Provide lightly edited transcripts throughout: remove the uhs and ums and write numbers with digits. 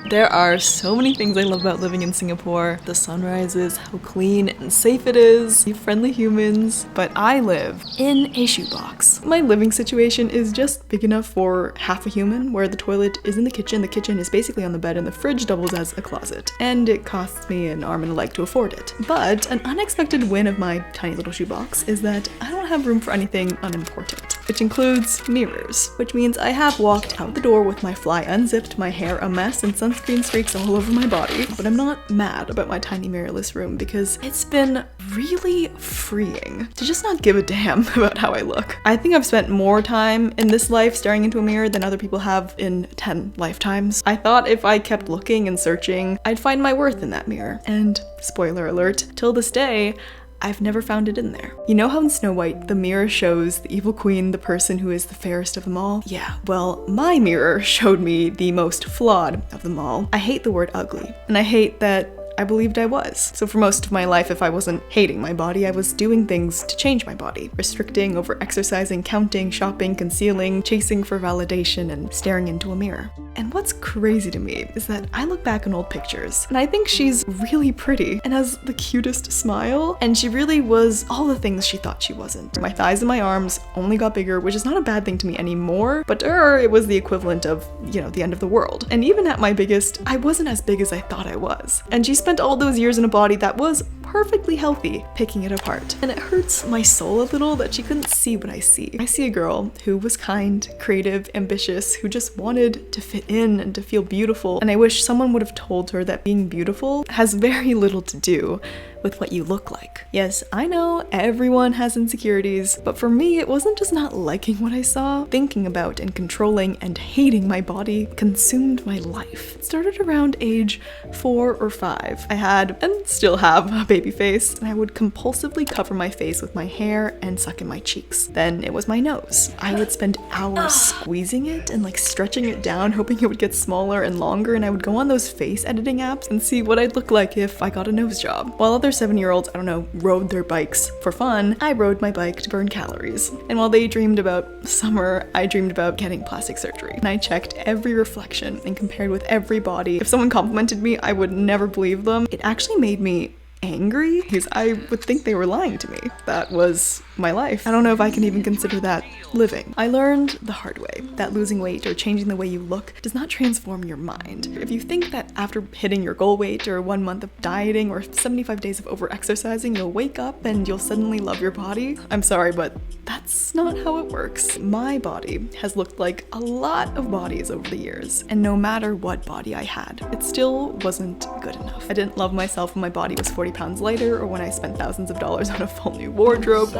There are so many things I love about living in Singapore. The sunrises, how clean and safe it is, the friendly humans, but I live in a shoebox. My living situation is just big enough for half a human, where the toilet is in the kitchen is basically on the bed, and the fridge doubles as a closet. And it costs me an arm and a leg to afford it. But an unexpected win of my tiny little shoebox is that I don't have room for anything unimportant, which includes mirrors, which means I have walked out the door with my fly unzipped, my hair a mess, and sunscreen streaks all over my body. But I'm not mad about my tiny mirrorless room because it's been really freeing to just not give a damn about how I look. I think I've spent more time in this life staring into a mirror than other people have in 10 lifetimes. I thought if I kept looking and searching, I'd find my worth in that mirror. And spoiler alert, till this day, I've never found it in there. You know how in Snow White, the mirror shows the evil queen, the person who is the fairest of them all? Yeah, well, my mirror showed me the most flawed of them all. I hate the word ugly, and I hate that I believed I was. So for most of my life, if I wasn't hating my body, I was doing things to change my body. Restricting, over-exercising, counting, shopping, concealing, chasing for validation, and staring into a mirror. And what's crazy to me is that I look back on old pictures, and I think she's really pretty and has the cutest smile, and she really was all the things she thought she wasn't. My thighs and my arms only got bigger, which is not a bad thing to me anymore, but to her, it was the equivalent of, you know, the end of the world. And even at my biggest, I wasn't as big as I thought I was. And she spent all those years in a body that was perfectly healthy, picking it apart. And it hurts my soul a little that she couldn't see what I see. I see a girl who was kind, creative, ambitious, who just wanted to fit in and to feel beautiful. And I wish someone would have told her that being beautiful has very little to do with what you look like. Yes, I know everyone has insecurities, but for me, it wasn't just not liking what I saw. Thinking about and controlling and hating my body consumed my life. It started around age 4 or 5. I had, and still have, a baby face, and I would compulsively cover my face with my hair and suck in my cheeks. Then it was my nose. I would spend hours squeezing it and like stretching it down, hoping it would get smaller and longer, and I would go on those face editing apps and see what I'd look like if I got a nose job. While other 7-year-olds, I don't know, rode their bikes for fun, I rode my bike to burn calories. And while they dreamed about summer, I dreamed about getting plastic surgery. And I checked every reflection and compared with every body. If someone complimented me, I would never believe them. It actually made me angry because I would think they were lying to me. That was my life. I don't know if I can even consider that living. I learned the hard way that losing weight or changing the way you look does not transform your mind. If you think that after hitting your goal weight or 1 month of dieting or 75 days of over-exercising, you'll wake up and you'll suddenly love your body, I'm sorry, but that's not how it works. My body has looked like a lot of bodies over the years, and no matter what body I had, it still wasn't good enough. I didn't love myself when my body was 40 pounds lighter, or when I spent thousands of dollars on a full new wardrobe,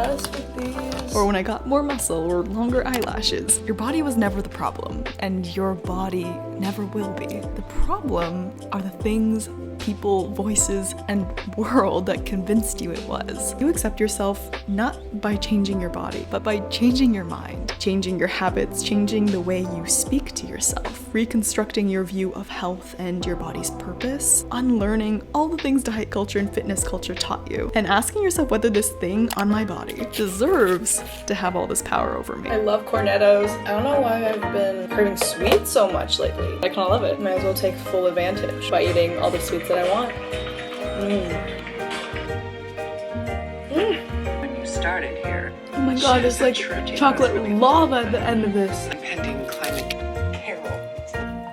or when I got more muscle or longer eyelashes. Your body was never the problem, and your body never will be. The problem are the things, people, voices, and world that convinced you it was. You accept yourself not by changing your body, but by changing your mind, changing your habits, changing the way you speak to yourself, reconstructing your view of health and your body's purpose, unlearning all the things diet culture and fitness culture taught you, and asking yourself whether this thing on my body deserves to have all this power over me. I love cornettos. I don't know why I've been craving sweets so much lately. I kind of love it. Might as well take full advantage by eating all the sweets that I want. When you started here. Oh my god, there's like chocolate lava at the end of this. Impending climate peril.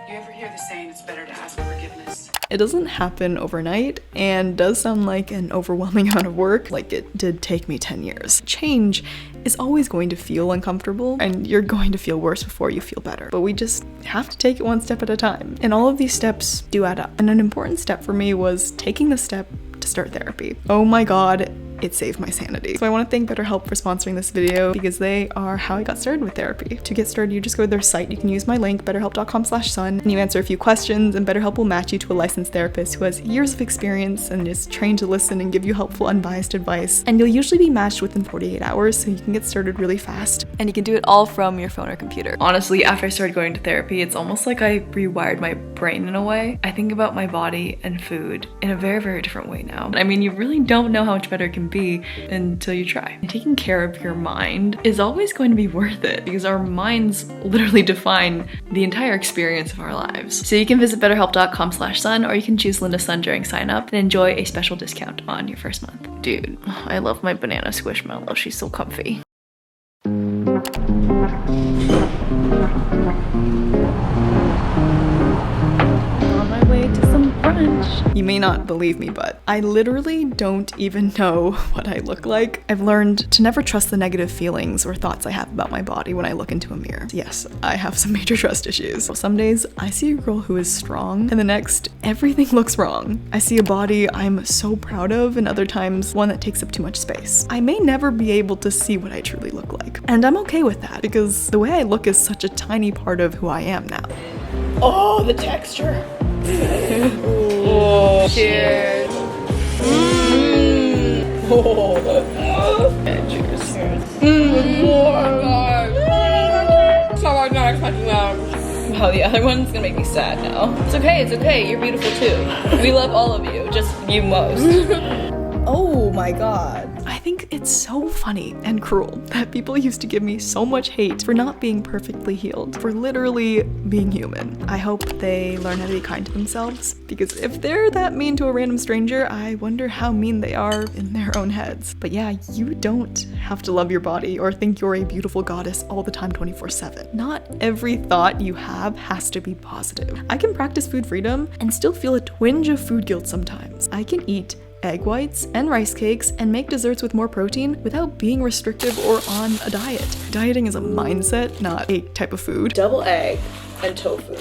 You ever hear the saying, it's better to ask for forgiveness? It doesn't happen overnight and does sound like an overwhelming amount of work, like it did take me 10 years. Change is always going to feel uncomfortable, and you're going to feel worse before you feel better. But we just have to take it one step at a time. And all of these steps do add up. And an important step for me was taking the step to start therapy. Oh my god, it saved my sanity. So I want to thank BetterHelp for sponsoring this video because they are how I got started with therapy. To get started, you just go to their site. You can use my link, betterhelp.com/sun, and you answer a few questions, and BetterHelp will match you to a licensed therapist who has years of experience and is trained to listen and give you helpful, unbiased advice. And you'll usually be matched within 48 hours, so you can get started really fast. And you can do it all from your phone or computer. Honestly, after I started going to therapy, it's almost like I rewired my brain in a way. I think about my body and food in a very, very different way now. I mean, you really don't know how much better it can be until you try. And taking care of your mind is always going to be worth it because our minds literally define the entire experience of our lives. So you can visit betterhelp.com/sun, or you can choose Linda Sun during sign up and enjoy a special discount on your first month. Dude, I love my banana squishmallow. She's so comfy. You may not believe me, but I literally don't even know what I look like. I've learned to never trust the negative feelings or thoughts I have about my body when I look into a mirror. Yes, I have some major trust issues. Some days I see a girl who is strong, and the next, everything looks wrong. I see a body I'm so proud of, and other times one that takes up too much space. I may never be able to see what I truly look like, and I'm okay with that because the way I look is such a tiny part of who I am now. Oh, the texture. Oh, cheers. Oh. Yeah, cheers. Oh my god. So I'm not expecting that. Wow, the other one's gonna make me sad now. It's okay, it's okay. You're beautiful too. We love all of you, just you most. Oh my god. I think it's so funny and cruel that people used to give me so much hate for not being perfectly healed, for literally being human. I hope they learn how to be kind to themselves, because if they're that mean to a random stranger, I wonder how mean they are in their own heads. But yeah, you don't have to love your body or think you're a beautiful goddess all the time 24/7. Not every thought you have has to be positive. I can practice food freedom and still feel a twinge of food guilt sometimes. I can eat egg whites and rice cakes and make desserts with more protein without being restrictive or on a diet. Dieting is a mindset, not a type of food. Double egg and tofu.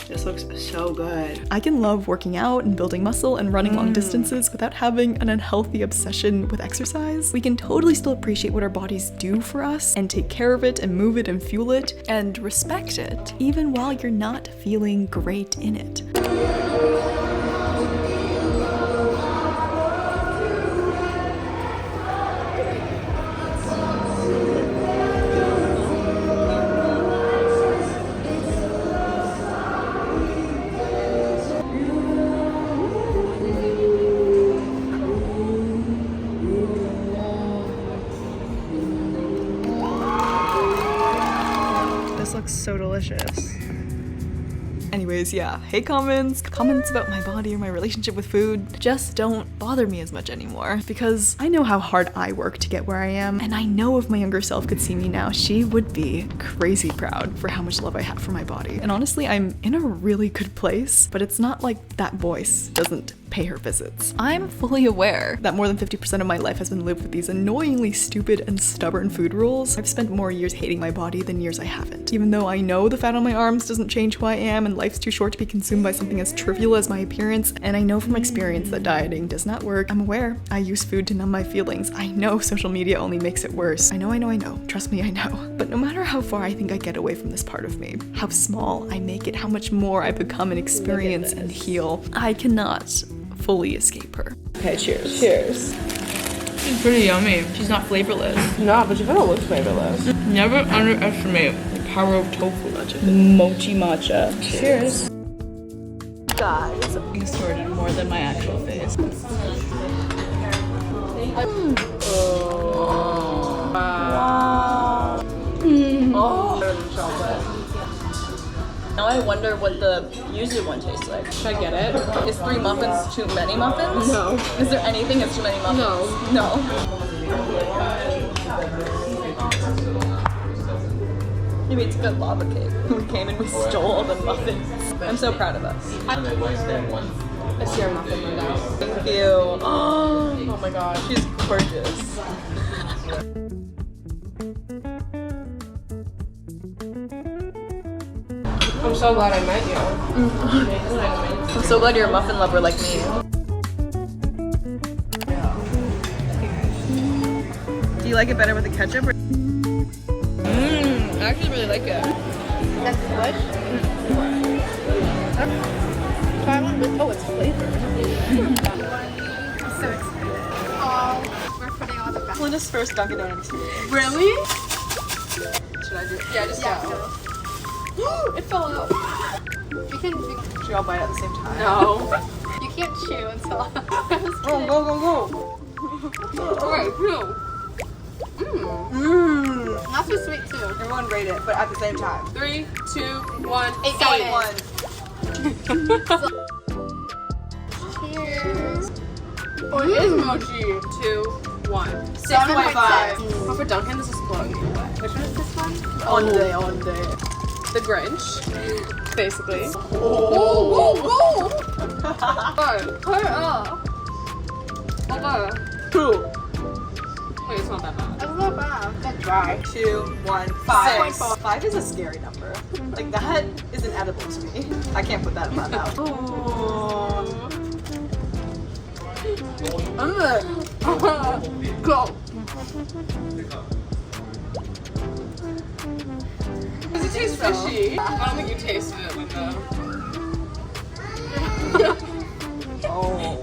This looks so good. I can love working out and building muscle and running long distances without having an unhealthy obsession with exercise. We can totally still appreciate what our bodies do for us and take care of it and move it and fuel it and respect it, even while you're not feeling great in it. Looks so delicious. Anyways, yeah, hate comments about my body or my relationship with food just don't bother me as much anymore because I know how hard I work to get where I am, and I know if my younger self could see me now, she would be crazy proud for how much love I have for my body. And honestly, I'm in a really good place, but it's not like that voice doesn't pay her visits. I'm fully aware that more than 50% of my life has been lived with these annoyingly stupid and stubborn food rules. I've spent more years hating my body than years I haven't. Even though I know the fat on my arms doesn't change who I am and life's too short to be consumed by something as trivial as my appearance, and I know from experience that dieting does not work, I'm aware I use food to numb my feelings. I know social media only makes it worse. I know. Trust me, I know. But no matter how far I think I get away from this part of me, how small I make it, how much more I become and experience and heal, I cannot fully escape her. Okay, cheers. Cheers. She's pretty yummy. She's not flavorless. No, but she kind of looks flavorless. Never underestimate the power of tofu. Mochi matcha. Cheers. Guys, I distorted more than my actual face. Wow. Now I wonder what the yuzu one tastes like. Should I get it? Is 3 muffins too many muffins? No. Is there anything that's too many muffins? No. Maybe it's a good lava cake. We came and we stole all the muffins. I'm so proud of us. I see our muffin window. Thank you. Oh my god, she's gorgeous. I'm so glad I met you. I'm so glad you're a muffin lover like me. Do you like it better with the ketchup? I actually really like it. That's what? Try one with, oh, it's flavored. I'm so excited. Oh, we're putting all the best. Linda's first Dunkin' Donuts. Really? Should I do it? Yeah, just go. It fell out. Should we all bite at the same time? No. You can't chew until Go. Okay, two. Not too sweet too. Everyone rate it, but at the same time. 3, 2, 1. 8.1. Cheers. Oh, it is mochi. 2, 1. 6.5. Oh, for Duncan, this is blowing me away. Which one is this one? On day. The Grinch, basically. Whoa. Alright, cut it off. Okay. 2, Wait, it's not that bad. That's not bad. That's dry. 2, 1, 5. 5 is a scary number. Like that isn't edible to me. I can't put that in my mouth. Go. Does it taste fishy? I don't think you tasted it, Linda. Oh.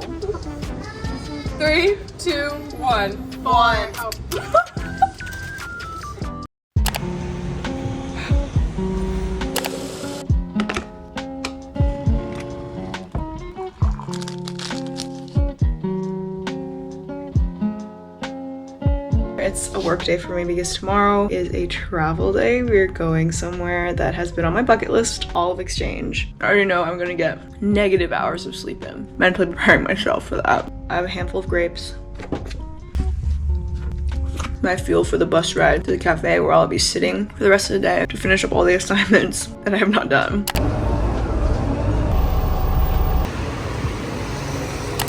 3, 2, 1. 1. It's a work day for me because tomorrow is a travel day. We're going somewhere that has been on my bucket list, all of exchange. I already know I'm gonna get negative hours of sleep in. Mentally preparing myself for that. I have a handful of grapes. My fuel for the bus ride to the cafe where I'll be sitting for the rest of the day to finish up all the assignments that I have not done.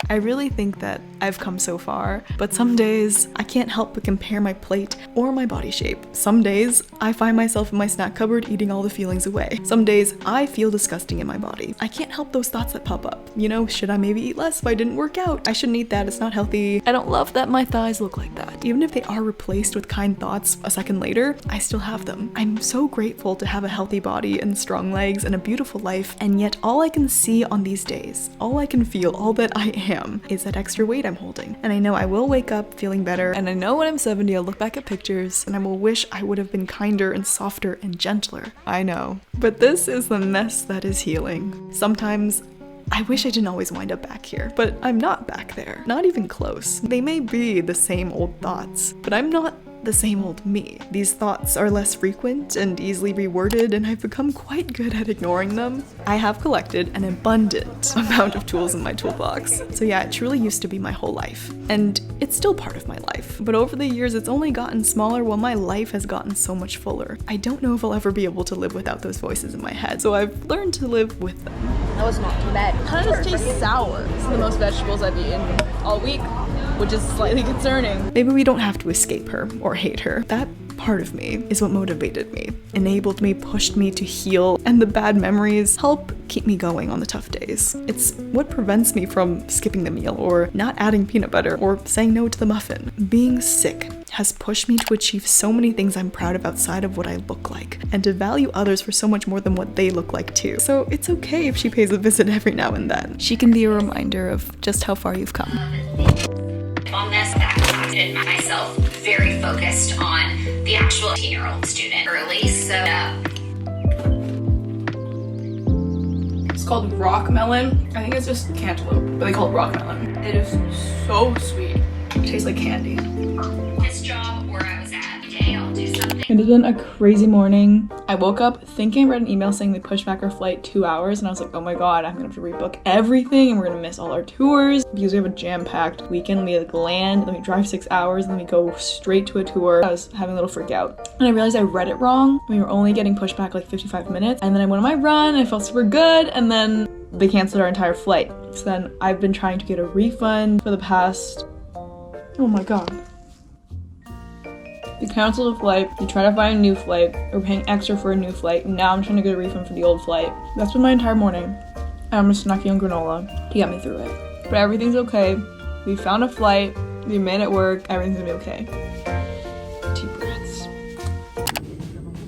I really think that I've come so far, but some days I can't help but compare my plate or my body shape. Some days I find myself in my snack cupboard eating all the feelings away. Some days I feel disgusting in my body. I can't help those thoughts that pop up. You know, should I maybe eat less if I didn't work out? I shouldn't eat that, it's not healthy. I don't love that my thighs look like that. Even if they are replaced with kind thoughts a second later, I still have them. I'm so grateful to have a healthy body and strong legs and a beautiful life, and yet all I can see on these days, all I can feel, all that I am, is that extra weight I'm holding. And I know I will wake up feeling better, and I know when I'm 70 I'll look back at pictures and I will wish I would have been kinder and softer and gentler. I know. But this is the mess that is healing. Sometimes I wish I didn't always wind up back here, but I'm not back there. Not even close. They may be the same old thoughts, but I'm not the same old me. These thoughts are less frequent and easily reworded, and I've become quite good at ignoring them. I have collected an abundant amount of tools in my toolbox. So yeah, it truly used to be my whole life. And it's still part of my life. But over the years, it's only gotten smaller while my life has gotten so much fuller. I don't know if I'll ever be able to live without those voices in my head, so I've learned to live with them. That was not too bad. Kind of just tastes sour. This is the most vegetables I've eaten all week, which is slightly concerning. Maybe we don't have to escape her or hate her. That part of me is what motivated me, enabled me, pushed me to heal, and the bad memories help keep me going on the tough days. It's what prevents me from skipping the meal or not adding peanut butter or saying no to the muffin. Being sick has pushed me to achieve so many things I'm proud of outside of what I look like, and to value others for so much more than what they look like too. So it's okay if she pays a visit every now and then. She can be a reminder of just how far you've come. On this, that I myself very focused on the actual 18-year-old student early, so It's called rock melon. I think it's just cantaloupe, but they call it rock melon. It is so sweet. It tastes like candy. this job where I was at today, I'll do something. It has been a crazy morning. I woke up thinking I read an email saying they pushed back our flight 2 hours, and I was like, oh my god, I'm gonna have to rebook everything and we're gonna miss all our tours because we have a jam-packed weekend. We like land, then we drive 6 hours, and then we go straight to a tour. I was having a little freak out. And I realized I read it wrong. We were only getting pushed back like 55 minutes. And then I went on my run and I felt super good, and then they canceled our entire flight. So then I've been trying to get a refund for the past, oh my god. They canceled the flight, they tried to find a new flight, we're paying extra for a new flight, and now I'm trying to get a refund for the old flight. That's been my entire morning. And I'm just snacking on granola to get me through it. But everything's okay. We found a flight, we made it work, everything's gonna be okay. Deep breaths.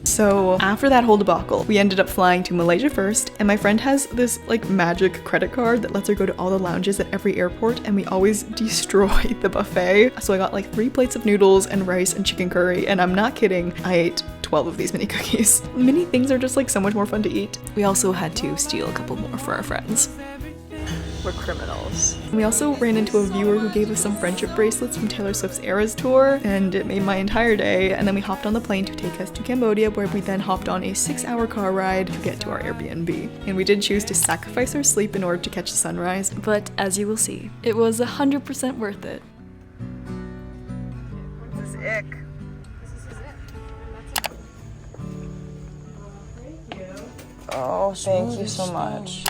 So after that whole debacle, we ended up flying to Malaysia first, and my friend has this like magic credit card that lets her go to all the lounges at every airport, and we always destroy the buffet. So I got like 3 plates of noodles and rice and chicken curry, and I'm not kidding, I ate 12 of these mini cookies. Mini things are just like so much more fun to eat. We also had to steal a couple more for our friends. we're criminals. We also ran into a viewer who gave us some friendship bracelets from Taylor Swift's Eras tour, and it made my entire day. And then we hopped on the plane to take us to Cambodia, where we then hopped on a 6-hour car ride to get to our Airbnb. And we did choose to sacrifice our sleep in order to catch the sunrise, but as you will see, it was 100% worth it. This is ick. Oh, thank you so much.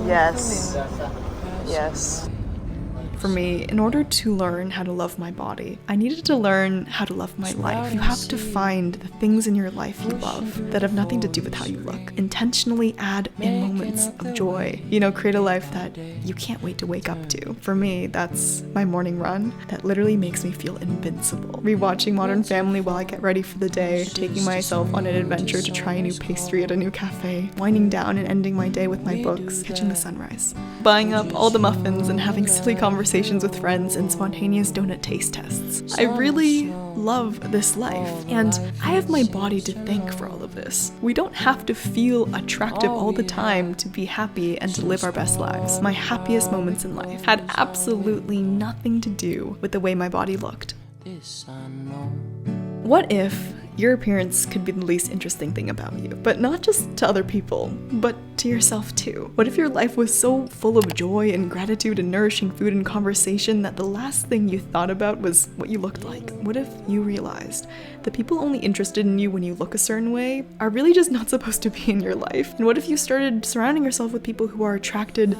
Yes. Yes. For me, in order to learn how to love my body, I needed to learn how to love my life. You have to find the things in your life you love that have nothing to do with how you look. Intentionally add in moments of joy. You know, create a life that you can't wait to wake up to. For me, that's my morning run that literally makes me feel invincible. Rewatching Modern Family while I get ready for the day, taking myself on an adventure to try a new pastry at a new cafe, winding down and ending my day with my books, catching the sunrise, buying up all the muffins and having silly conversations with friends and spontaneous donut taste tests. I really love this life, and I have my body to thank for all of this. We don't have to feel attractive all the time to be happy and to live our best lives. My happiest moments in life had absolutely nothing to do with the way my body looked. What if your appearance could be the least interesting thing about you, but not just to other people, but to yourself too? What if your life was so full of joy and gratitude and nourishing food and conversation that the last thing you thought about was what you looked like? What if you realized that people only interested in you when you look a certain way are really just not supposed to be in your life? And what if you started surrounding yourself with people who are attracted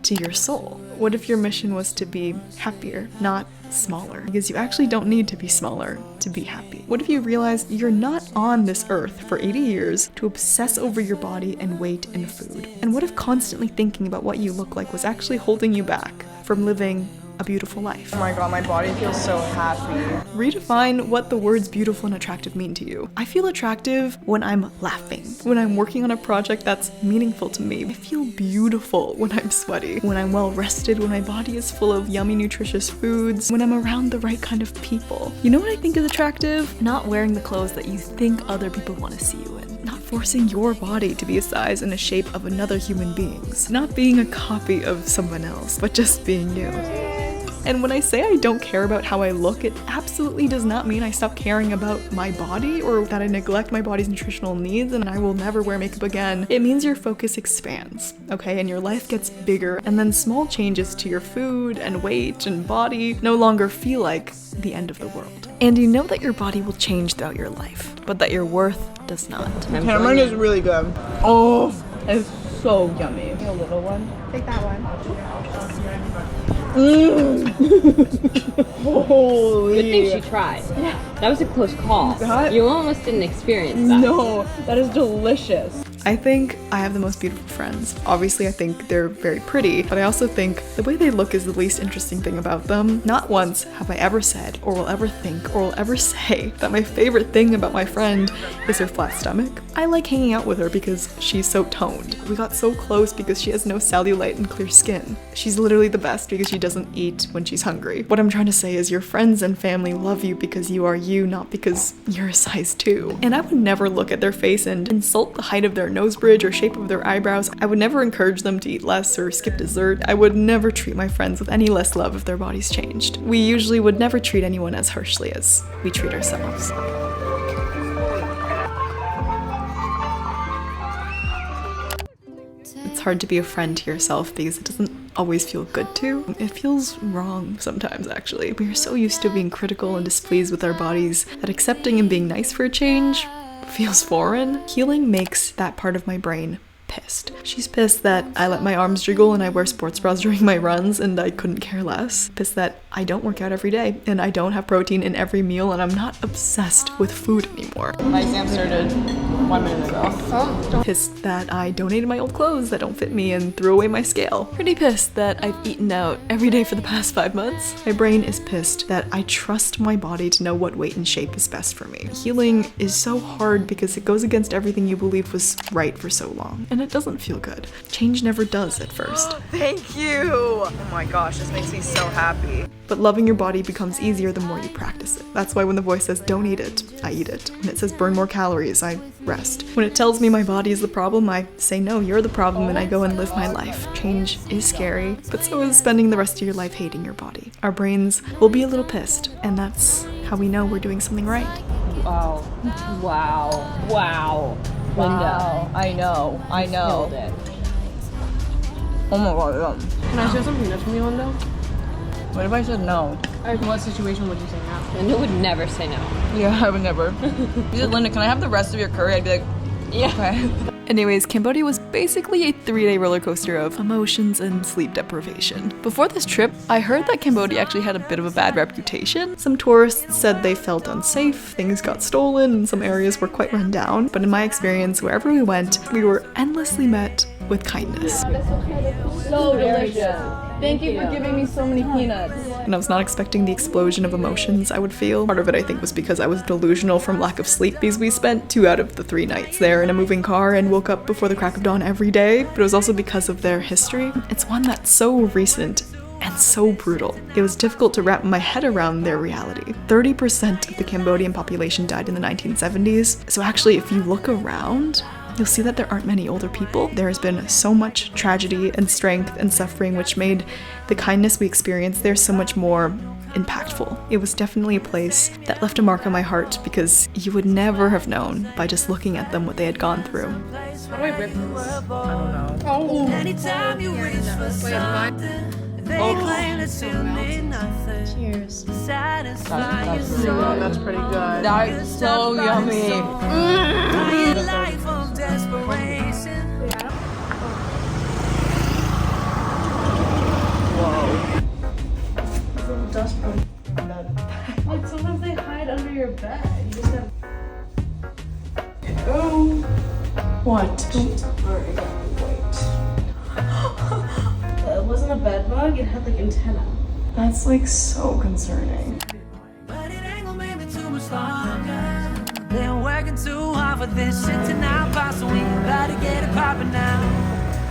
to your soul? What if your mission was to be happier, not smaller? Because you actually don't need to be smaller to be happy. What if you realized you're not on this earth for 80 years to obsess over your body and weight and food? And what if constantly thinking about what you look like was actually holding you back from living a beautiful life? Oh my god, my body feels so happy. Redefine what the words beautiful and attractive mean to you. I feel attractive when I'm laughing, when I'm working on a project that's meaningful to me. I feel beautiful when I'm sweaty, when I'm well rested, when my body is full of yummy, nutritious foods, when I'm around the right kind of people. You know what I think is attractive? Not wearing the clothes that you think other people want to see you in. Not forcing your body to be a size and a shape of another human being's. Not being a copy of someone else, but just being you. And when I say I don't care about how I look, it absolutely does not mean I stop caring about my body or that I neglect my body's nutritional needs and I will never wear makeup again. It means your focus expands, okay? And your life gets bigger, and then small changes to your food and weight and body no longer feel like the end of the world. And you know that your body will change throughout your life, but that your worth does not. Tamarind is really good. Oh, it's so yummy. A little one. Take that one. Holy. Good thing she tried. Yeah. That was a close call. That- You almost didn't experience that. No, that is delicious. I think I have the most beautiful friends. Obviously, I think they're very pretty, but I also think the way they look is the least interesting thing about them. Not once have I ever said, or will ever think, or will ever say that my favorite thing about my friend is her flat stomach. I like hanging out with her because she's so toned. We got so close because she has no cellulite and clear skin. She's literally the best because she doesn't eat when she's hungry. What I'm trying to say is your friends and family love you because you are you, not because you're a size 2. And I would never look at their face and insult the height of their nose bridge or shape of their eyebrows. I would never encourage them to eat less or skip dessert. I would never treat my friends with any less love if their bodies changed. We usually would never treat anyone as harshly as we treat ourselves. It's hard to be a friend to yourself because it doesn't always feel good to. It feels wrong sometimes, actually. We are so used to being critical and displeased with our bodies that accepting and being nice for a change feels foreign. Healing makes that part of my brain pissed. She's pissed that I let my arms jiggle and I wear sports bras during my runs and I couldn't care less. Pissed that I don't work out every day and I don't have protein in every meal and I'm not obsessed with food anymore. My exam started 1 minute ago. Pissed that I donated my old clothes that don't fit me and threw away my scale. Pretty pissed that I've eaten out every day for the past 5 months. My brain is pissed that I trust my body to know what weight and shape is best for me. Healing is so hard because it goes against everything you believe was right for so long. And it doesn't feel good. Change never does at first. Thank you. Oh my gosh, this makes me so happy. But loving your body becomes easier the more you practice it. That's why when the voice says don't eat it, I eat it. When it says burn more calories, I rest. When it tells me my body is the problem, I say no, you're the problem, and I go and live my life. Change is scary, but so is spending the rest of your life hating your body. Our brains will be a little pissed, and that's how we know we're doing something right. Wow. Wow. Wow. Linda. I know. Killed it. Oh my god. Can I share some peanuts from you, Linda? What if I said no? In what situation would you say no? Linda would never say no. Yeah, I would never. You said, Linda, can I have the rest of your curry? I'd be like, Yeah. okay. Anyways, Cambodia was basically a 3-day roller coaster of emotions and sleep deprivation. Before this trip, I heard that Cambodia actually had a bit of a bad reputation. Some tourists said they felt unsafe, things got stolen, and some areas were quite run down. But in my experience, wherever we went, we were endlessly met with kindness. So delicious. Thank you for giving me so many peanuts. And I was not expecting the explosion of emotions I would feel. Part of it, I think, was because I was delusional from lack of sleep because we spent 2 out of the 3 nights there in a moving car and woke up before the crack of dawn every day. But it was also because of their history. It's one that's so recent and so brutal. It was difficult to wrap my head around their reality. 30% of the Cambodian population died in the 1970s. So actually, if you look around, you'll see that there aren't many older people. There has been so much tragedy and strength and suffering, which made the kindness we experienced there so much more impactful. It was definitely a place that left a mark on my heart because you would never have known by just looking at them what they had gone through. How do I rip this? I don't know. Oh. Anytime you wish for something, they claim that you mean nothing. Cheers. That's pretty good. That's so yummy. Life of desperation. Like sometimes they hide under your bed. You just have. Oh. What? Alright, wait. It wasn't a bed bug. It had like antenna. That's like so concerning. But it ain't gonna make me too much longer. Been working too hard for this shit to not pop, so we gotta get it poppin' now.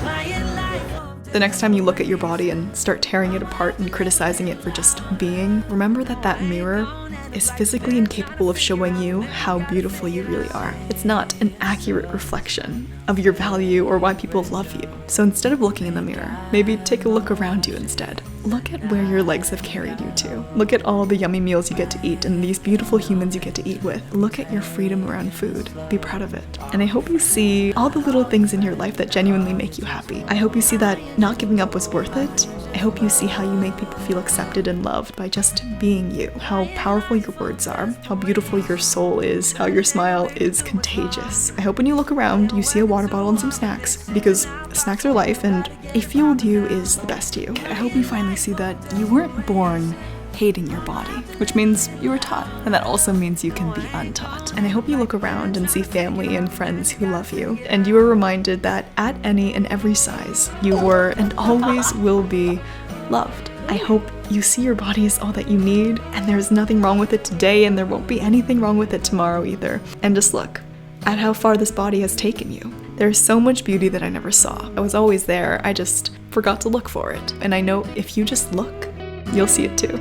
Playing life on. The next time you look at your body and start tearing it apart and criticizing it for just being, remember that that mirror is physically incapable of showing you how beautiful you really are. It's not an accurate reflection of your value or why people love you. So instead of looking in the mirror, maybe take a look around you instead. Look at where your legs have carried you to. Look at all the yummy meals you get to eat and these beautiful humans you get to eat with. Look at your freedom around food. Be proud of it. And I hope you see all the little things in your life that genuinely make you happy. I hope you see that not giving up was worth it. I hope you see how you make people feel accepted and loved by just being you. How powerful your words are. How beautiful your soul is. How your smile is contagious. I hope when you look around, you see a water bottle and some snacks, because snacks are life and a fueled you is the best you. I hope you finally see that you weren't born hating your body, which means you were taught, and that also means you can be untaught. And I hope you look around and see family and friends who love you, and you are reminded that at any and every size, you were and always will be loved. I hope you see your body as all that you need, and there's nothing wrong with it today, and there won't be anything wrong with it tomorrow either. And just look at how far this body has taken you. There's so much beauty that I never saw. I was always there, I just forgot to look for it. And I know if you just look, you'll see it too.